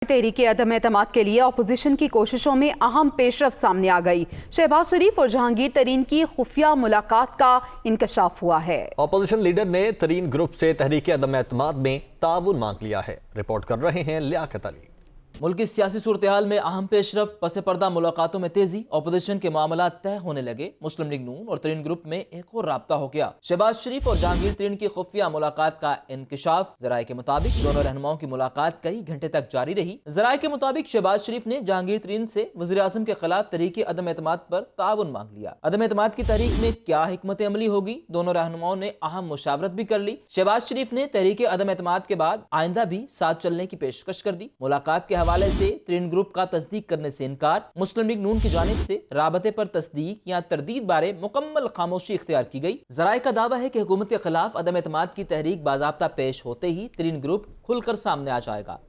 तहरीक अदम एतमाद के लिए अपोजिशन की कोशिशों में अहम पेशरफ सामने आ गई। शहबाज शरीफ और जहांगीर तरीन की खुफिया मुलाकात का इंकशाफ हुआ है। अपोजिशन लीडर ने तरीन ग्रुप से तहरीक अदम एतमाद में ताउन मांग लिया है। रिपोर्ट कर रहे हैं लियाकत अली। मुल्क की सियासी सूरत हाल में अहम पेशरफ, पसे पर्दा मुलाकातों में तेजी, अपोजिशन के मामला तय होने लगे। मुस्लिम लीग नून और तरीन ग्रुप में एक और राब्ता हो गया। शहबाज शरीफ और जहांगीर तरीन की खुफिया मुलाकात का इंकशाफ। जराये के मुताबिक दोनों रहनुमाओं की मुलाकात कई घंटे तक जारी रही। जराये के मुताबिक शहबाज शरीफ ने जहांगीर तरीन से वज़ीर आज़म के खिलाफ तहरीक अदम एतमाद पर ताउन मांग लिया। अदम एतमाद की तहरीक में क्या हिकमत अमली होगी, दोनों रहनुमाओं ने अहम मुशावरत भी कर ली। शहबाज शरीफ ने तहरीक अदम एतमाद के बाद आइंदा भी साथ चलने की पेशकश कर दी। मुलाकात के हवाले से तरीन ग्रुप का तस्दीक करने से इनकार। मुस्लिम लीग नून की जानिब से राबते पर तस्दीक या तरदीद बारे मुकम्मल खामोशी इख्तियार की गई। जराये का दावा है कि हुकूमत के खिलाफ अदम एतमाद की तहरीक बाज़ाब्ता पेश होते ही तरीन ग्रुप खुलकर सामने आ जाएगा।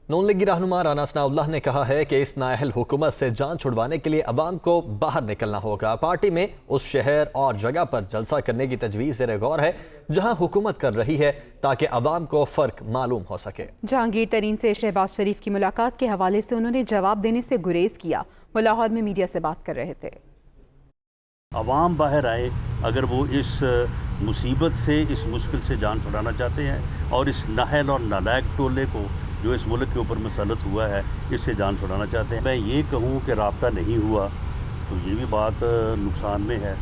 नून लीगी रहनुमा राना सनाउल्लाह ने कहा है कि इस नाअहल हुकूमत से जान छुड़वाने के लिए अवाम को बाहर निकलना होगा। पार्टी में उस शहर और जगह पर जलसा करने की तजवीज़ ज़ेर गौर है जहां हुकूमत कर रही है, ताकि अवाम को फ़र्क मालूम हो सके। जहांगीर तरीन से शहबाज शरीफ की मुलाकात के हवाले से उन्होंने जवाब देने से गुरेज किया। वो लाहौर में मीडिया से बात कर रहे थे। अवाम बाहर आए, अगर वो इस मुसीबत से, इस मुश्किल से जान छुड़ाना चाहते हैं और इस नाहल और नालायक टोले को जो इस मुल्क के ऊपर मुसल्लत हुआ है, इससे जान छुड़ाना चाहते हैं। मैं ये कहूँ कि राब्ता नहीं हुआ तो ये भी बात नुकसान में है,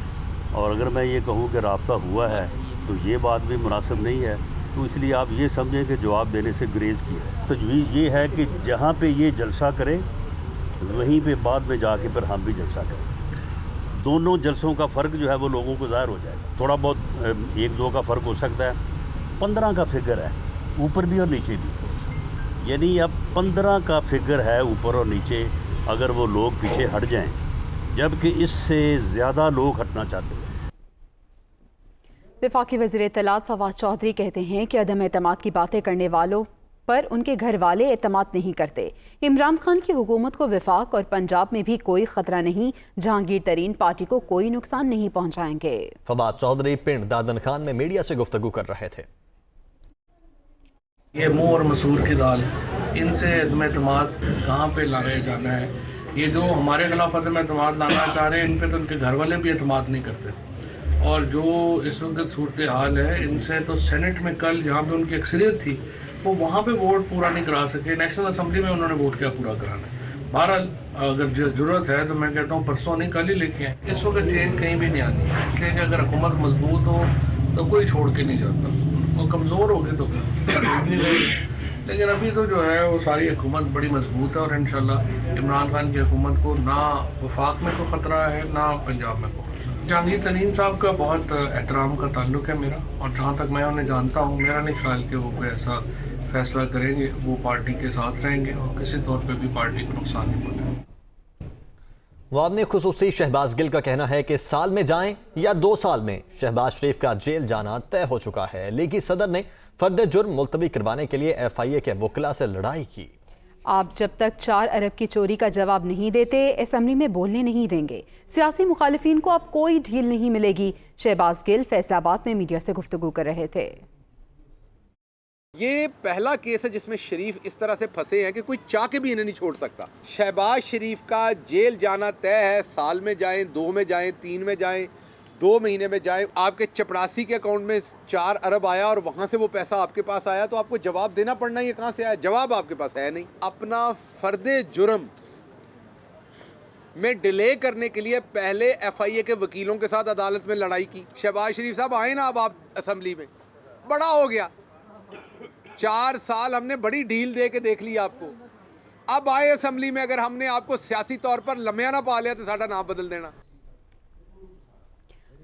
और अगर मैं ये कहूँ कि राब्ता हुआ है तो ये बात भी मुनासिब नहीं है। तो इसलिए आप ये समझें कि जवाब देने से गुरेज किया है। तजवीज़ ये है कि जहाँ पे ये जलसा करें वहीं पे बाद में जाके फिर हम भी जलसा करें। दोनों जलसों का फ़र्क जो है वो लोगों को ज़ाहिर हो जाएगा। थोड़ा बहुत 1-2 का फ़र्क हो सकता है। 15 का फिगर है ऊपर भी और नीचे भी, यानी अब 15 का फिगर है ऊपर और नीचे। अगर वो लोग पीछे हट जाएं, जबकि इससे ज़्यादा लोग हटना चाहते हैं। वफाकी वज़ीर इत्तलात फवाद चौधरी कहते हैं कि अदम एतमाद की बातें करने वालों पर उनके घर वाले एतमाद नहीं करते। इमरान खान की हुकूमत को वफाक और पंजाब में भी कोई खतरा नहीं। जहांगीर तरीन पार्टी को कोई नुकसान नहीं पहुँचाएंगे। फवाद चौधरी पिंड दादन खान में मीडिया से गुफ्तगू कर रहे थे। ये मुँह और मसूर की दाल, इनसे अदम एतमाद कहाँ पे लाया जाना है। ये जो हमारे खिलाफ अदम एतमाद लाना चाह रहे हैं, इन पे तो उनके घर वाले भी एतमाद नहीं करते। और जो इस वक्त सूरत हाल है, इनसे तो सेनेट में कल जहाँ पे उनकी अक्सरियत थी वो वहाँ पे वोट पूरा नहीं करा सके। नेशनल असम्बली में उन्होंने वोट क्या पूरा कराना है। बहरहाल अगर ज़रूरत है तो मैं कहता हूँ परसों नहीं कल ही लेके आए। इस वक्त चेंज कहीं भी नहीं आनी है, इसलिए कि अगर हुकूमत मजबूत हो तो कोई छोड़ के नहीं जाता, वो कमज़ोर हो गए तो नहीं रहेगी। लेकिन अभी तो जो है वो सारी हुकूमत बड़ी मजबूत है और इंशाल्लाह इमरान खान की हुकूमत को ना वफाक में कोई ख़तरा है ना पंजाब में कोई खतरा। जहांगीर तरीन साहब का बहुत एहतराम का ताल्लुक़ है मेरा, और जहाँ तक मैं उन्हें जानता हूँ, मेरा नहीं ख्याल कि वो कोई ऐसा फैसला करेंगे। वो पार्टी के साथ रहेंगे और किसी तौर पर भी पार्टी को नुकसान नहीं पहुँचाएंगे। वामने खुसूसी शहबाज गिल का कहना है कि साल में जाएं या 2 साल में शहबाज शरीफ का जेल जाना तय हो चुका है। लीगी सदर ने फर्द जुर्म मुलतवी करवाने के लिए FIA के वकला से लड़ाई की। आप जब तक 4 अरब की चोरी का जवाब नहीं देते, असेंबली में बोलने नहीं देंगे। सियासी मुखालिफिन को अब कोई ढील नहीं मिलेगी। शहबाज गिल फैसलाबाद में मीडिया से गुफ्तगू कर रहे थे। ये पहला केस है जिसमें शरीफ इस तरह से फंसे हैं कि कोई चाह के भी इन्हें नहीं छोड़ सकता। शहबाज शरीफ का जेल जाना तय है। साल में जाएं, 2 में जाएं, 3 में जाएं, 2 महीने में जाएं। आपके चपरासी के अकाउंट में 4 अरब आया और वहाँ से वो पैसा आपके पास आया, तो आपको जवाब देना पड़ना, ये कहाँ से आया? जवाब आपके पास है नहीं। अपना फर्दे जुर्म में डिले करने के लिए पहले FIA के वकीलों के साथ अदालत में लड़ाई की। शहबाज शरीफ साहब आए ना अब आप असेंबली में, बड़ा हो गया। 4 साल हमने बड़ी ढील दे के देख लिया आपको। अब आए असेंबली में, अगर हमने आपको सियासी तौर पर लम्या ना पा लिया तो साडा नाम बदल देना।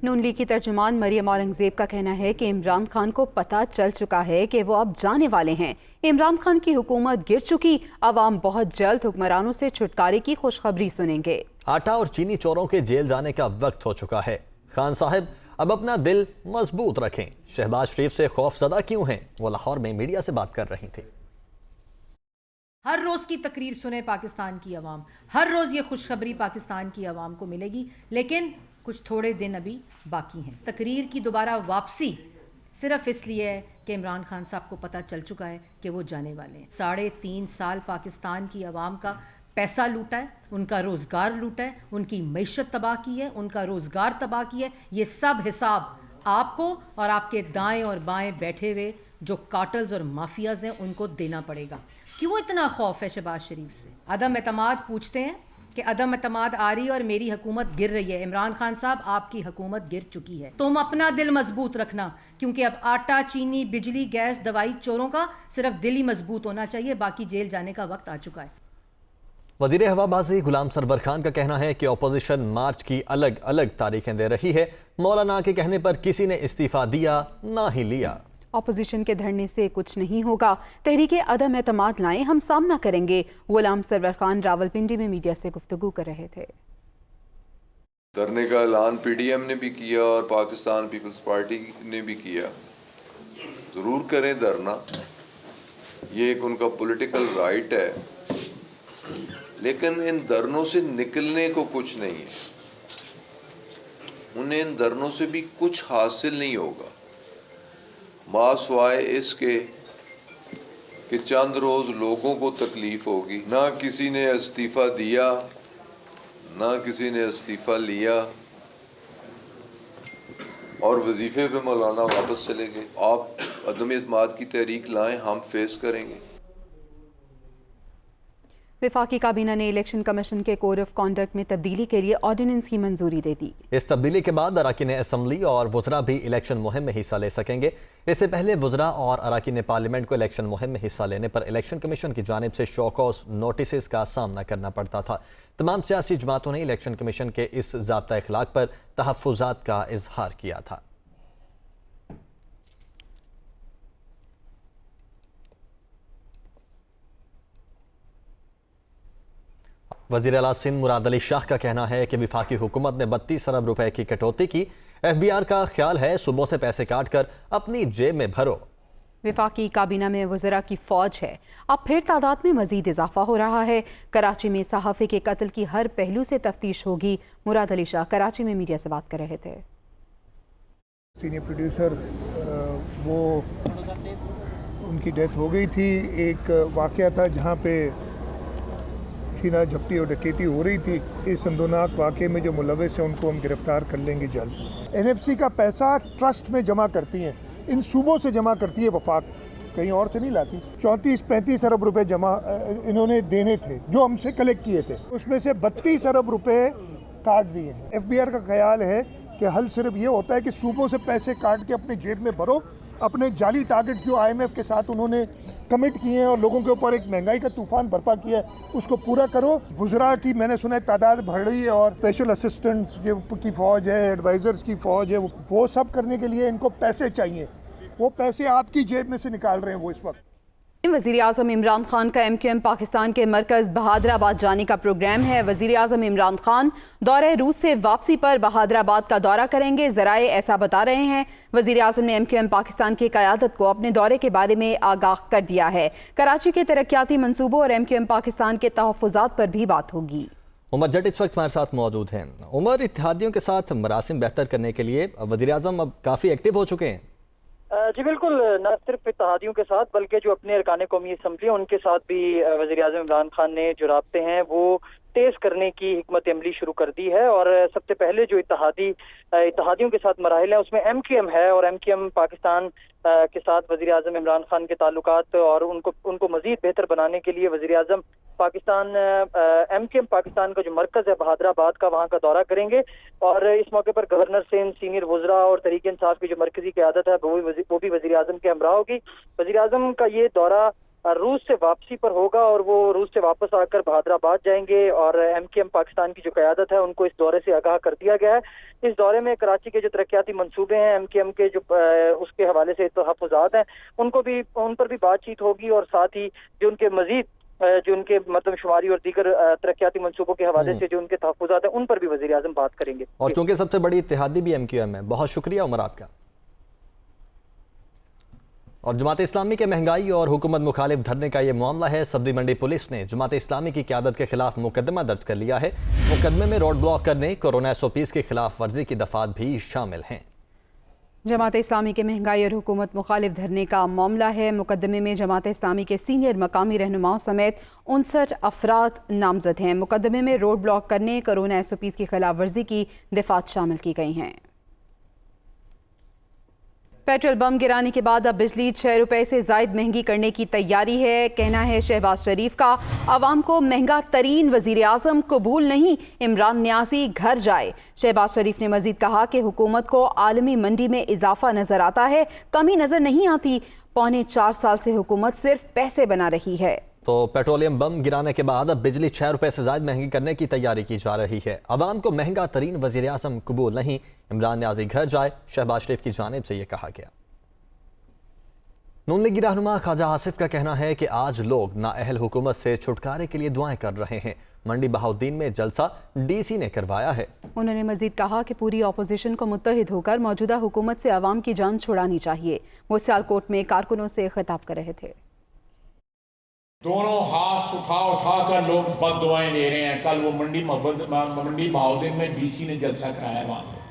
नून लीग की तर्जुमान मरियम औरंगजेब का कहना है कि इमरान खान को पता चल चुका है कि वो अब जाने वाले हैं। इमरान खान की हुकूमत गिर चुकी, अवाम बहुत जल्द हुक्मरानों से छुटकारे की खुशखबरी सुनेंगे। आटा और चीनी चोरों के जेल जाने का वक्त हो चुका है। खान साहब अब अपना दिल मजबूत रखें। शहबाज शरीफ से खौफजदा क्यों हैं? वो लाहौर में मीडिया से बात कर रही थी। हर रोज की तकरीर सुने पाकिस्तान की अवाम, हर रोज ये खुशखबरी पाकिस्तान की अवाम को मिलेगी, लेकिन कुछ थोड़े दिन अभी बाकी हैं। तकरीर की दोबारा वापसी सिर्फ इसलिए है कि इमरान खान साहब को पता चल चुका है कि वो जाने वाले हैं। 3.5 साल पाकिस्तान की आवाम का पैसा लूटा है, उनका रोज़गार लूटा है, उनकी मईशत तबाह की है, उनका रोज़गार तबाह किया है। ये सब हिसाब आपको और आपके दाएं और बाएं बैठे हुए जो कार्टल्स और माफियाज हैं उनको देना पड़ेगा। क्यों इतना खौफ है शहबाज शरीफ से? अदम एतमाद पूछते हैं कि अदम एतमाद आ रही है और मेरी हुकूमत गिर रही है। इमरान खान साहब, आपकी हुकूमत गिर चुकी है। तुम अपना दिल मजबूत रखना, क्योंकि अब आटा, चीनी, बिजली, गैस, दवाई चोरों का सिर्फ दिल ही मजबूत होना चाहिए, बाकी जेल जाने का वक्त आ चुका है। वजीर हवाबाजी गुलाम सरवर खान का कहना है कि अपोजिशन मार्च की अलग अलग तारीखें दे रही है। मौलाना के कहने पर किसी ने इस्तीफा दिया ना ही लिया। अपोजिशन के धरने से कुछ नहीं होगा, तहरीके अदम एतमाद लाएं, हम सामना करेंगे। गुलाम सरवर खान रावलपिंडी में मीडिया से गुफ्तगू कर रहे थे। धरने का ऐलान PDM ने भी किया और पाकिस्तान पीपल्स पार्टी ने भी किया। ज़रूर करें धरना, ये एक उनका पॉलिटिकल राइट है, लेकिन इन धरनों से निकलने को कुछ नहीं है। उन्हें इन धरनों से भी कुछ हासिल नहीं होगा, मासवाए इसके कि चंद रोज लोगों को तकलीफ होगी। ना किसी ने इस्तीफा दिया ना किसी ने इस्तीफा लिया और वजीफे पे मौलाना वापस चले गए। आप अदम एतमाद की तहरीक लाएं, हम फेस करेंगे। वफाकी काबीना ने इलेक्शन कमीशन के कोड ऑफ कॉन्डक्ट में तब्दीली के लिए ऑर्डिनेंस की मंजूरी दे दी। इस तब्दीली के बाद अराकीन असम्बली और वज़रा भी इलेक्शन मुहिम में हिस्सा ले सकेंगे। इससे पहले वज़रा और अराकीन पार्लियामेंट को इलेक्शन मुहिम में हिस्सा लेने पर इलेक्शन कमीशन की जानिब से शोकॉज नोटिस का सामना करना पड़ता था। तमाम सियासी जमातों ने इलेक्शन कमीशन के इस ज़ाब्ता इखलाक पर तहफ़्फ़ुज़ात का इजहार किया था। वज़ीर आला सिंध मुराद अली शाह का कहना है कि वफाकी हुकूमत ने 32 अरब रुपए की कटौती की। FBI का ख्याल है सुबह से पैसे काट कर अपनी जेब में भरो। वफाकी काबीना में वज़रा की फौज है, अब फिर तादाद में मजीद इजाफा हो रहा है। कराची में सहाफ़ी के कत्ल की हर पहलू से तफ्तीश होगी। मुराद अली शाह कराची में मीडिया से बात कर रहे थे। सीनियर प्रोड्यूसर वो उनकी डेथ हो गई थी। एक वाक़या था जहाँ पे छीना झपटी और डकैती हो रही थी। इस संदोनाक वाक़े में जो मुलव्विस है उनको हम गिरफ्तार कर लेंगे जल्द। NFC का पैसा ट्रस्ट में जमा करती हैं, इन सूबों से जमा करती है वफाक, कहीं और से नहीं लाती। 34-35 अरब रुपए जमा इन्होंने देने थे जो हमसे कलेक्ट किए थे, उसमें से 32 अरब रुपए काट दिए हैं। FBI का ख्याल है कि हल सिर्फ ये होता है कि सूबों से पैसे काट के अपने जेब में भरो, अपने जाली टारगेट जो IMF के साथ उन्होंने कमिट किए हैं और लोगों के ऊपर एक महंगाई का तूफान बर्पा किया है, उसको पूरा करो। वुज़रा की मैंने सुना है तादाद बढ़ रही है और स्पेशल असिस्टेंट्स की फ़ौज है, एडवाइज़र्स की फ़ौज है, वो सब करने के लिए इनको पैसे चाहिए। वो पैसे आपकी जेब में से निकाल रहे हैं वो इस वक्त। वज़ीर आज़म इमरान खान का MQM पाकिस्तान के मरकज़ बहादराबाद जाने का प्रोग्राम है। वज़ीर आज़म इमरान खान दौरे रूस से वापसी पर बहादराबाद का दौरा करेंगे, ज़राए ऐसा बता रहे हैं। वज़ीर आज़म ने MQM पाकिस्तान की क़यादत को अपने दौरे के बारे में आगाह कर दिया है। कराची के तरक्याती मनसूबों और MQM पाकिस्तान के तहफ़्फ़ुज़ात पर भी बात होगी। उमर जट इस वक्त हमारे साथ मौजूद हैं। उमर, इत्तेहादियों के साथ मरासिम बेहतर करने के लिए वज़ीर आज़म अब काफ़ी एक्टिव हो चुके हैं। जी बिल्कुल, न सिर्फ इत्तेहादियों के साथ बल्कि जो अपने अरकान कौमी असम्बली उनके साथ भी वज़ीर आज़म इमरान खान ने जो राब्ते हैं वो तेज करने की हिकमत अमली शुरू कर दी है। और सबसे पहले जो इत्तेहादियों के साथ मराहिल है उसमें MQM है और MQM पाकिस्तान के साथ वज़ीर आज़म इमरान खान के ताल्लुकात और उनको मज़ीद बेहतर बनाने के लिए वज़ीर आज़म पाकिस्तान MQM पाकिस्तान का जो मरकज़ है बहादराबाद का, वहाँ का दौरा करेंगे। और इस मौके पर गवर्नर सिंध, सीनियर वुज़रा और तहरीक इंसाफ की जो मरकज़ी क़यादत है वो भी वज़ीर आज़म के हमरा होगी। वज़ीर आज़म का ये दौरा रूस से वापसी पर होगा और वो रूस से वापस आकर बहादराबाद जाएंगे और MQM पाकिस्तान की जो क़यादत है उनको इस दौरे से आगाह कर दिया गया है। इस दौरे में कराची के जो तरक्याती मंसूबे हैं MQM के जो उसके हवाले से तहफ़्फ़ुज़ात हैं उन पर भी बातचीत होगी और साथ ही जो उनके मज़ीद जो उनके मतलब शुमारी और दीगर तरक्याती मंसूबों के हवाले से जो उनके तहफ़्फ़ुज़ात हैं उन पर भी वज़ीर आज़म बात करेंगे। और चूँकि सबसे बड़ी इत्तेहादी भी MQM है, बहुत शुक्रिया उमर आपका। और जमात इस्लामी के महंगाई और हुकूमत मुखालिफ धरने का ये मामला है। सब्ज़ी मंडी पुलिस ने जमात इस्लामी की क़यादत के खिलाफ मुकदमा दर्ज कर लिया है। मुकदमे में रोड ब्लॉक करने, कोरोना SOPs की खिलाफ वर्जी की दफ़ात भी शामिल हैं। जमात इस्लामी के महंगाई और हुकूमत मुखालिफ धरने का मामला है। मुकदमे में जमात इस्लामी के सीनियर मकामी रहनुमाओं समेत 59 अफराद नामजद हैं। मुकदमे में रोड ब्लॉक करने, कोरोना SOPs की खिलाफ वर्जी की दफात शामिल की गई हैं। पेट्रोल बम गिराने के बाद अब बिजली 6 रुपए से जायद महंगी करने की तैयारी है। कहना है शहबाज शरीफ का, आवाम को महंगा तरीन वजीर आजम कबूल नहीं, इमरान न्याजी घर जाए। शहबाज शरीफ ने मजीद कहा कि हुकूमत को आलमी मंडी में इजाफा नजर आता है, कमी नजर नहीं आती। 4.25 साल से हुकूमत सिर्फ पैसे बना रही है। तो पेट्रोलियम बम गिराने के बाद अब बिजली 6 रुपए से ज्यादा महंगी करने की तैयारी की जा रही है। अवाम को महंगा तरीन वजीर आजम कबूल नहीं, इमरान न्याजी घर जाए, शहबाज शरीफ की जानिब से यह कहा गया। नून लीगी रहनुमा ख्वाजा आसिफ का कहना है कि आज लोग नाअहल हुकूमत से छुटकारे के लिए दुआएं कर रहे हैं। मंडी बहाउद्दीन में जलसा DC ने करवाया है। उन्होंने मजीद कहा कि पूरी अपोजिशन को मुत्तहिद होकर मौजूदा हुकूमत से अवाम की जान छुड़ानी चाहिए। वो सियालकोट में कारकुनों से खिताब कर रहे थे। दोनों हाथ उठा कर लोग बद दुआएं दे रहे हैं। कल वो मंडी बहाउद्दीन में DC ने जलसा कराया, वहां पे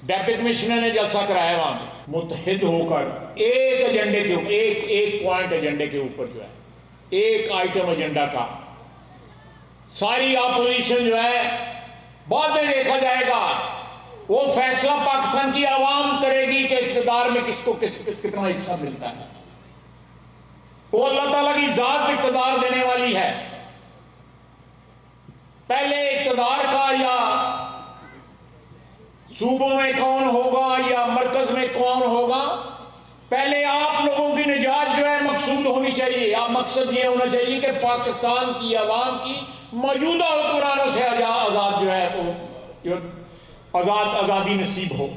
डिप्टी कमिश्नर ने जलसा कराया, वहां पे मुत्तहिद होकर एक एजेंडे के ऊपर, एक पॉइंट एजेंडे के ऊपर जो है, एक आइटम एजेंडा का सारी अपोजिशन जो है, बाद में देखा जाएगा। वो फैसला पाकिस्तान की आवाम करेगी कि इक़्तिदार में किसको कितना हिस्सा मिलता है। वो अल्लाह ताला की जात इक़्तिदार देने वाली है। पहले इक़्तिदार का या सूबों में कौन होगा या मरकज में कौन होगा, पहले आप लोगों की निजात जो है मकसूद होनी चाहिए। आप मकसद ये होना चाहिए कि पाकिस्तान की आवाम की मौजूदा हुक्मरानों से आज़ाद जो है वो आज़ादी नसीब हो।